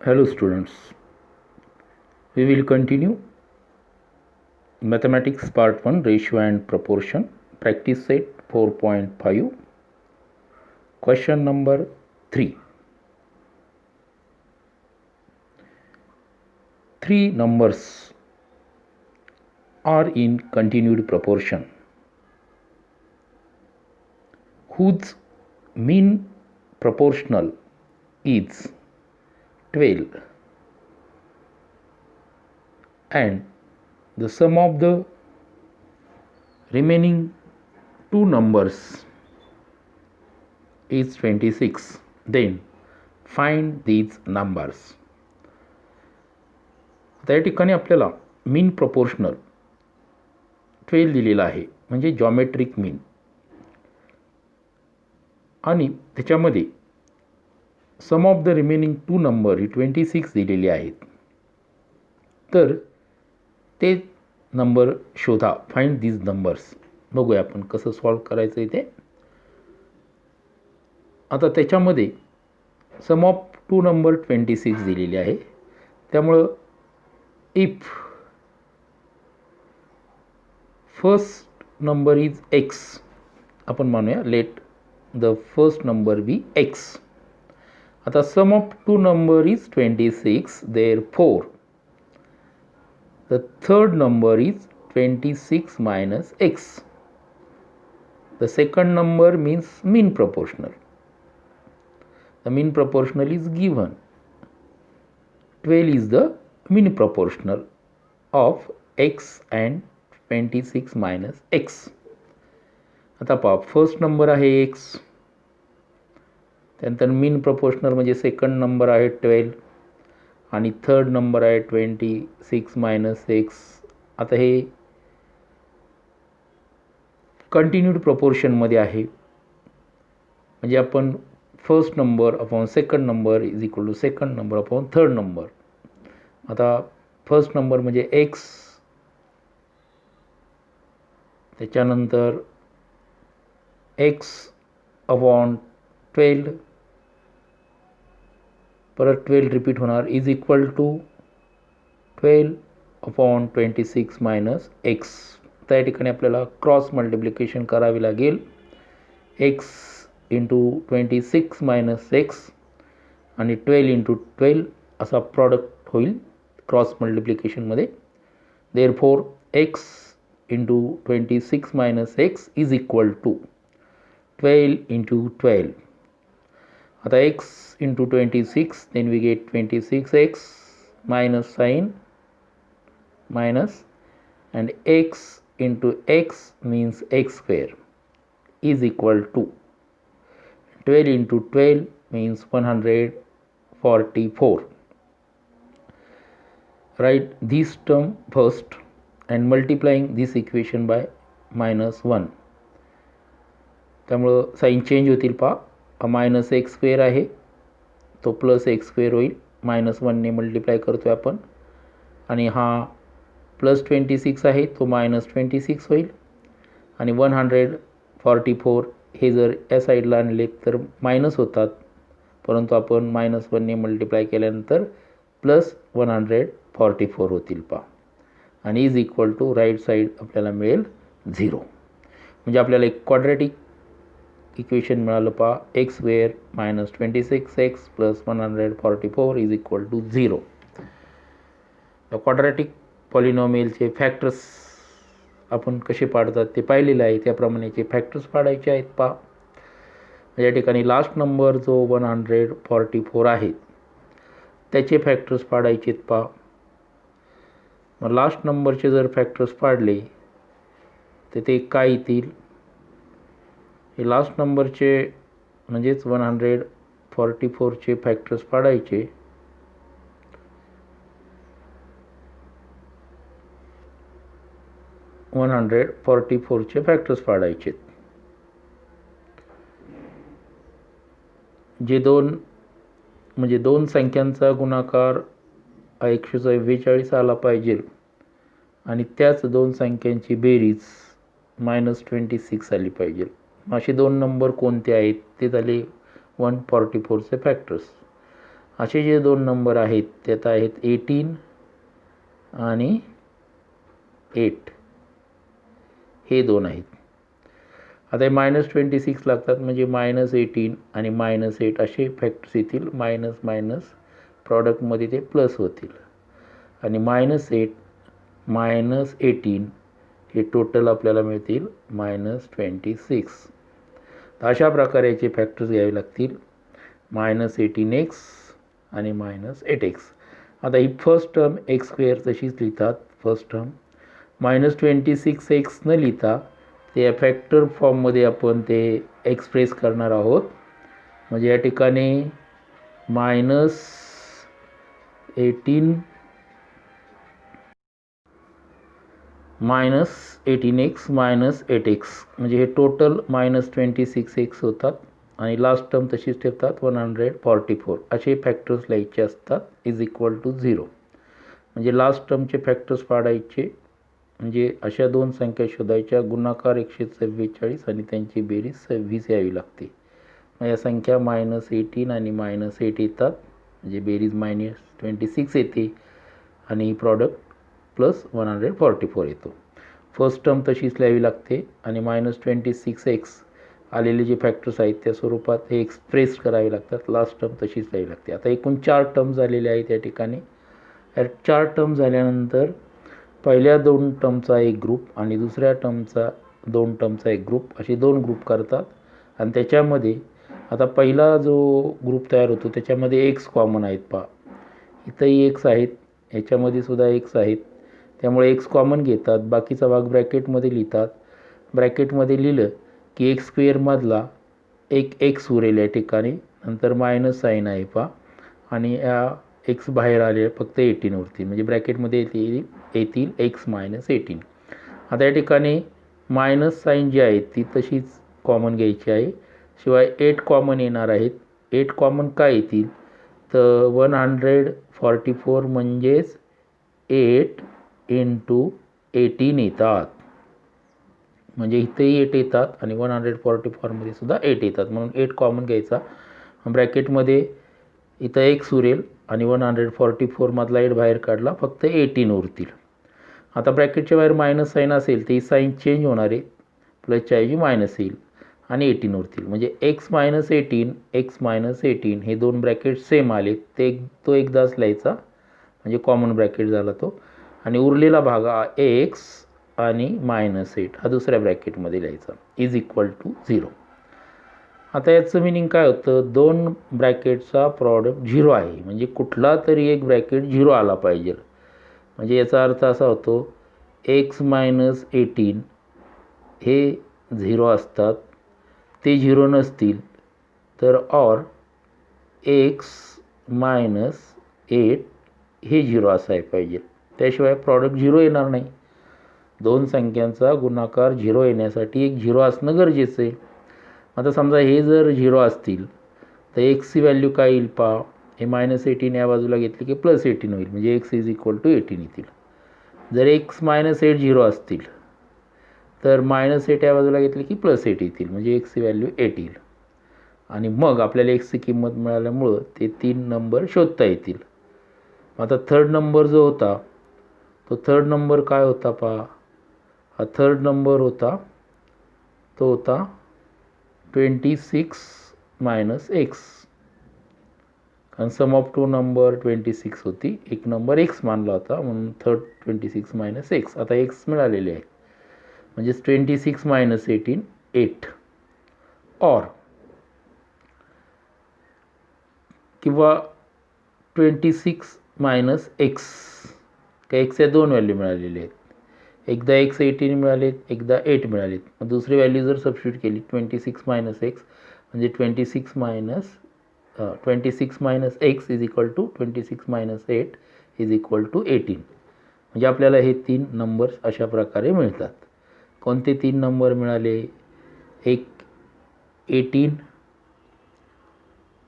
Hello students, we will continue mathematics part 1 ratio and proportion practice set 4.5 question number 3. Three numbers are in continued proportion whose mean proportional is 12 and the sum of the remaining two numbers is 26. Then find these numbers. त्या ठिकाणी आपल्याला मीन proportional 12 दिलेला आहे म्हणजे geometric mean आणि त्याच्यामध्ये sum of the remaining two number ही 26 दिलेली आहेत. तर ते नंबर शोधा, फाइंड दीज नंबर्स. बघूया आपण कसं सॉल्व करायचं आहे ते. आता त्याच्यामध्ये सम ऑफ टू नंबर 26 दिलेली आहे. त्यामुळं if first number is x, आपण मानूया let the first number be x. आता sum of two number is 26, therefore the third number is 26 minus x. The second number means mean proportional. The mean proportional is given. 12 is the mean proportional of x and 26 minus x. आता पहा, first number आहे x, त्यानंतर मीन proportional म्हणजे second number आहे 12 आणि third number आहे 26 minus x. आता हे कंटिन्यूड प्रोपोर्शनमध्ये आहे म्हणजे आपण first number upon second number is equal to second number upon third number. आता फर्स्ट नंबर म्हणजे एक्स, त्याच्यानंतर एक्स अपॉन 12, परत 12 रिपीट होणार is equal to 12 upon 26 minus X. त्या ठिकाणी आपल्याला क्रॉस मल्टिप्लिकेशन करावी लागेल. एक्स इंटू 26 मायनस एक्स आणि 12 इंटू 12 असा प्रॉडक्ट होईल क्रॉस मल्टिप्लिकेशनमध्ये. Therefore x into 26 minus x is equal to 12 into 12. आता x into 26, then we get 26x minus sign minus, and x into x means x square is equal to 12 into 12 means 144. Write this term first and multiplying this equation by -1. त्यामुळं sign change होतील. पहा, minus x square आहे तो plus x square होईल. -1ने multiply करतो आहे आपण आणि हा प्लस 26 आहे तो -26 होईल आणि 144 हे जर या साईडला आणले तर मायनस होतात, परंतु आपण -1ने मल्टिप्लाय केल्यानंतर प्लस 144 होतील. पहा, आणि is equal to right side आपल्याला मिळेल 0. म्हणजे आपल्याला एक क्वाड्रॅटिक इक्वेशन मिळालं. पहा, x square minus 26x plus 144 is equal to 0. Quadratic पॉलिनॉमियलचे फॅक्टर्स आपण कसे पाडतात ते पाहिलेलं आहे, त्याप्रमाणेचे फॅक्टर्स पाडायचे आहेत. पहा, या ठिकाणी लास्ट नंबर जो 144 आहे त्याचे फॅक्टर्स पाडायचे आहेत. पहा, मग लास्ट नंबरचे जर फॅक्टर्स पाडले तर ते काय येतील. हे लास्ट नंबरचे म्हणजेच 144चे फॅक्टर्स पाडायचे. चे फॅक्टर्स पाडायचे जे दोन संख्यांचा गुणाकार 144 आला पाहिजे आणि त्याच दोन संख्यांची बेरीज -26 आली पाहिजे. असे दोन नंबर कोणते आहेत ते झाले 144चे फॅक्टर्स. असे जे दोन नंबर आहेत त्यात आहेत 18 आणि 8, हे दोन आहेत. आता हे -26 लागतात म्हणजे -18 आणि -8 असे फॅक्टर्स येतील. मायनस मायनस प्रॉडक्टमध्ये ते प्लस होतील आणि -8 -18 हे टोटल आपल्याला मिळतील -26. तर अशा प्रकारे याचे फॅक्टर्स घ्यावे लागतील, -18x आणि -8x. आता ही फर्स्ट टर्म x² तशीच लिहितात. फर्स्ट टर्म -26x न लिहिता ते फॅक्टर फॉर्ममध्ये आपण ते एक्सप्रेस करणार आहोत. म्हणजे या ठिकाणी -18x -8x म्हणजे हे टोटल -26x होतात आणि लास्ट टर्म तशीच ठेवतात 144. असे फॅक्टर्स लिहायचे असतात =0. म्हणजे लास्ट टर्मचे फॅक्टर्स पाडायचे, म्हणजे अशा दोन संख्या शोधायच्या, गुणाकार 144 आणि त्यांची बेरीज 26 यावी लागते. मग या संख्या -18 आणि -8 येतात, म्हणजे बेरीज -26 येते आणि प्रॉडक्ट +144 येतो. फर्स्ट टर्म तशीच लिहावी लागते आणि -26x आलेले जे फॅक्टर्स आहेत त्या स्वरूपात हे एक्सप्रेस करावे लागतात. लास्ट टर्म तशीच लिहावी लागते. आता एकूण 4 टर्म झालेले आहेत या ठिकाणी. 4 टर्म झाल्यानंतर पहिल्या 2 टर्मचा एक ग्रुप आणि दुसऱ्या 2 टर्मचा एक ग्रुप, असे 2 ग्रुप करतात. आणि त्याच्यामध्ये आता पहिला जो ग्रुप तयार होतो त्याच्यामध्ये एक्स कॉमन आहेत. पहा इथंही एक्स आहेत, याच्यामध्ये सुद्धा एक्स आहेत, त्यामुळे एक्स कॉमन घेतात. बाकीचा भाग ब्रॅकेटमध्ये लिहितात. ब्रॅकेटमध्ये लिहिलं की x² मधला एक एक्स उरेल या ठिकाणी, नंतर मायनस साईन आहे पहा, आणि या एक्स बाहेर आले फक्त 18 उरतील, म्हणजे ब्रॅकेटमध्ये येतील x -18. आता या ठिकाणी मायनस साईन जी आहे ती तशीच कॉमन घ्यायची आहे, शिवाय 8 कॉमन येणार आहेत. 8 कॉमन काय येतील तर 144 म्हणजेच 8 × 18 येतात, म्हणजे इथेही 8 येतात आणि 144मध्ये सुद्धा 8 येतात, म्हणून 8 कॉमन घ्यायचा. ब्रॅकेटमध्ये इथं एक्स उरेल आणि 144 मधला 8 बाहेर काढला फक्त 18 उरतील. आता ब्रॅकेटच्या बाहेर मायनस साईन असेल तर ही साईन चेंज होणार आहे, प्लसच्या ऐवजी मायनस येईल आणि 18 उरतील, म्हणजे x -18 हे दोन ब्रॅकेट सेम आले, तो एकदाच लिहायचा, म्हणजे कॉमन ब्रॅकेट झाला तो. आणि उरलेला भाग x आणि -8 हा दुसऱ्या ब्रॅकेटमध्ये लिहायचा =0. आता याचं मिनिंग काय होतं, 2 ब्रॅकेटचा प्रॉडक्ट 0 आहे, म्हणजे कुठला तरी एक ब्रॅकेट 0 आला पाहिजे. म्हणजे याचा अर्थ असा होतो x -18 हे 0 असतात, ते 0 नसतील तर ऑर x -8 हे 0 असायला पाहिजे, त्याशिवाय प्रॉडक्ट 0 येणार नाही. दोन संख्यांचा गुणाकार 0 येण्यासाठी एक 0 असणं गरजेचं आहे. आता समजा हे जर 0 असतील तर एक्सची व्हॅल्यू काय येईल पहा, हे -18 या बाजूला घेतली की +18 होईल, म्हणजे x = 18 येतील. जर x -8 0 असतील तर -8 या बाजूला घेतली की +8 येतील, म्हणजे एक्सची व्हॅल्यू 8 येईल. आणि मग आपल्याला एक्सची किंमत मिळाल्यामुळं ते 3 नंबर शोधता येतील. आता थर्ड नंबर जो होता तो थर्ड नंबर काय होता पहा, हा थर्ड नंबर होता तो होता 26 - x, कारण सम ऑफ 2 नंबर 26 होती, एक नंबर x मानला होता म्हणून थर्ड 26 - x. आता x मिळालेले आहे, म्हणजे 26 - 18 8, और किंवा 26 - x, का एक्सच्या 2 व्हॅल्यू मिळालेल्या आहेत, एकदा x 18 मिळालेत, एकदा 8 मिळालेत. मग दुसरी व्हॅल्यू जर सबस्टिट्यूट केली 26 - x म्हणजे 26 - x = 26 - 8 = 18. म्हणजे आपल्याला हे 3 नंबर्स अशा प्रकारे मिळतात. कोणते 3 नंबर मिळाले, एक 18,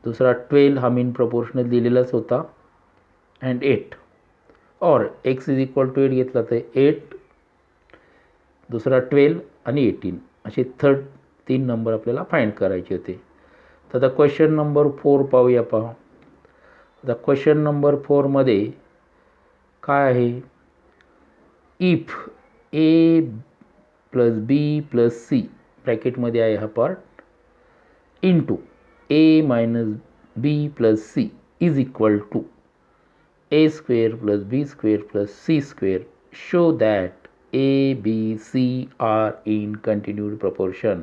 दुसरा 12 हा मीन प्रपोर्शनल दिलेलाच होता, अँड 8, और x = 8 घेतला तर 8, दुसरा 12 आणि 18 असे थर्ड 3 नंबर आपल्याला फाइंड करायचे होते. तर आता क्वेश्चन नंबर 4 पाहूया. पहा आता क्वेश्चन नंबर 4मध्ये काय आहे, if a plus b plus c ब्रॅकेटमध्ये आहे हा part into A minus B plus C is equal to a square plus B square plus C square, show that a B C are in continued proportion.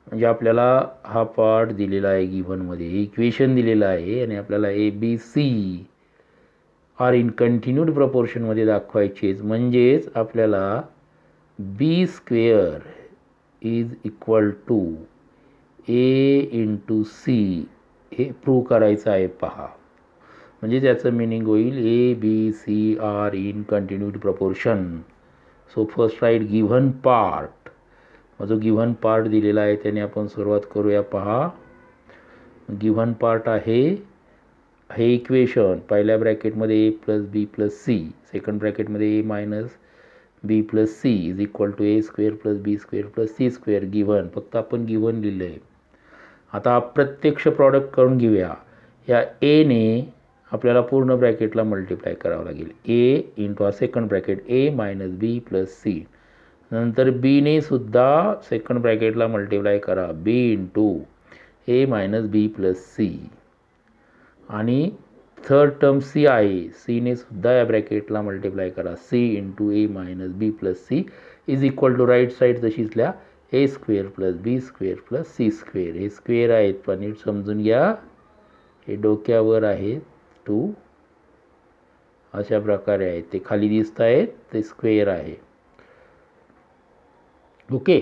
म्हणजे आपल्याला हा part दिलेला आहे गिव्हनमध्ये, equation दिलेलं आहे आणि आपल्याला a B C are in continued प्रपोर्शनमध्ये दाखवायचेच. म्हणजेच आपल्याला b square is equal to a into c हे प्रूव्ह करायचं आहे पहा. म्हणजे त्याचं मिनिंग होईल a B C are in continued proportion. So first write given part. जो गिव्हन पार्ट दिलेला आहे त्याने आपण सुरुवात करूया. पहा, गिव्हन पार्ट आहे हे इक्वेशन, पहिल्या ब्रॅकेटमध्ये a plus b plus c, second ब्रॅकेटमध्ये a minus B plus C is equal to a square plus B square plus C square. Given, फक्त आपण गिव्हन लिहिलं आहे. आता प्रत्यक्ष प्रॉडक्ट करून घेऊया. या एने आपल्याला पूर्ण ब्रॅकेटला मल्टिप्लाय करावं लागेल. ए इंटू हा second bracket A minus B plus C, नंतर बीने सुद्धा सेकंड ब्रॅकेटला मल्टिप्लाय करा बी इंटू ए मायनस बी प्लस सी, आणि थर्ड टर्म सी आहे, सीने सुद्धा या ब्रॅकेटला मल्टिप्लाय करा C into A minus B plus C is equal to right side तशीच लिहा A square plus B square plus C square. हे स्क्वेअर आहेत पण नीट समजून घ्या, हे डोक्यावर आहेत टू, अशा प्रकारे आहेत, ते खाली दिसत आहेत ते स्क्वेअर आहे. ओके,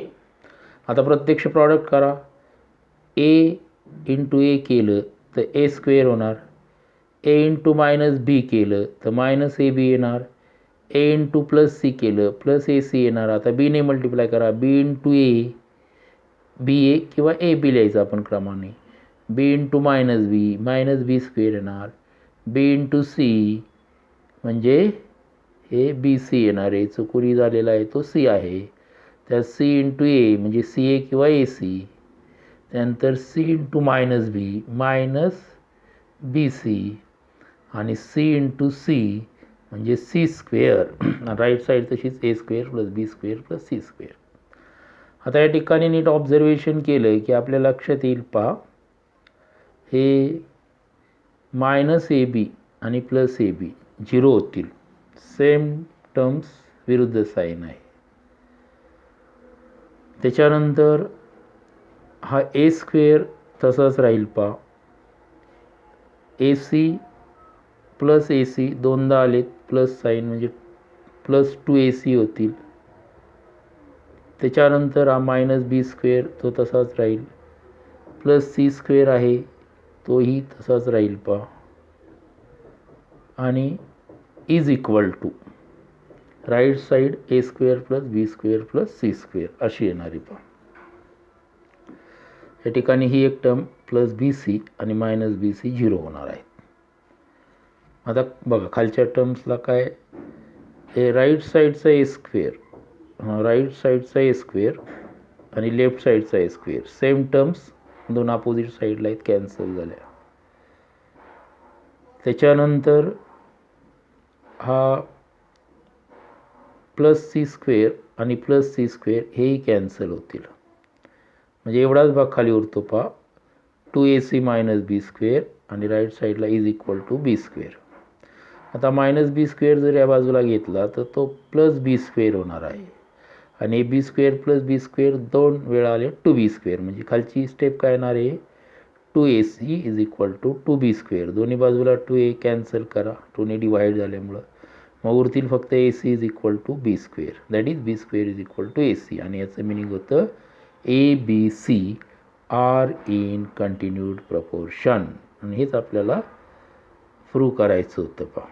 आता प्रत्यक्ष प्रॉडक्ट करा. ए इंटू ए केलं तर ए स्क्वेअर होणार, ए इंटू मायनस बी केलं तर मायनस ए बी येणार, ए इंटू प्लस सी केलं प्लस ए सी येणार. आता बीने मल्टिप्लाय करा बी इंटू ए, बी ए किंवा ए बी लिहायचं आपण क्रमाने, बी इंटू मायनस बी स्क्वेअर येणार, बी इंटू सी म्हणजे हे बी सी येणार आहे, चुकुरी झालेला आहे तो सी आहे. त्यात सी इंटू ए म्हणजे सी ए किंवा ए सी, त्यानंतर C into minus B C, आणि सी इंटू सी म्हणजे सी स्क्वेअर. राईट साईड तशीच A square plus B square plus C square. आता या ठिकाणी नीट ऑब्झर्वेशन केलं की आपल्या लक्षात येईल पहा, हे मायनस ए बी आणि प्लस ए बी झिरो होतील, सेम टर्म्स विरुद्ध साईन आहे. त्याच्यानंतर हा ए स्क्वेअर तसाच राहील पहा, ए सी प्लस ए सी दोनदा आलेत प्लस साईन म्हणजे प्लस 2ac होतील. त्याच्यानंतर हा मायनस बी स्क्वेअर तो तसाच राहील, प्लस सी स्क्वेअर आहे तोही तसाच राहील पहा, आणि is equal to right side A square plus B square plus C square अशी येणारी पहा. या ठिकाणी ही एक टर्म प्लस बी सी आणि मायनस बी सी झिरो होणार आहेत. आता बघा खालच्या टर्म्सला काय, हे राईट साईडचा ए स्क्वेअर, राईट साईडचा ए स्क्वेअर आणि लेफ्ट साईडचा ए स्क्वेअर, सेम टर्म्स दोन अपोजिट साईडला आहेत, कॅन्सल झाल्या. त्याच्यानंतर हा प्लस सी स्क्वेअर आणि प्लस सी स्क्वेअर हेही कॅन्सल होतील. म्हणजे एवढाच भाग खाली उरतो पहा, 2ac मायनस बी स्क्वेअर आणि राईट साईडला is equal to B square. आता मायनस बी स्क्वेअर जर या बाजूला घेतला तर तो प्लस बी स्क्वेअर होणार आहे, आणि बी स्क्वेअर प्लस बी स्क्वेअर दोन वेळा आले 2b स्क्वेअर. म्हणजे खालची स्टेप काय येणार आहे, 2ac is equal to 2b square. दोन्ही बाजूला 2a कॅन्सल करा, 2ने डिवाईड झाल्यामुळं मग उरतील फक्त ac is equal to B square, that is B square is equal to ac. आणि याचं मिनिंग होतं A B C are in continued proportion. आणि हेच आपल्याला प्रूव्ह करायचं होतं पहा.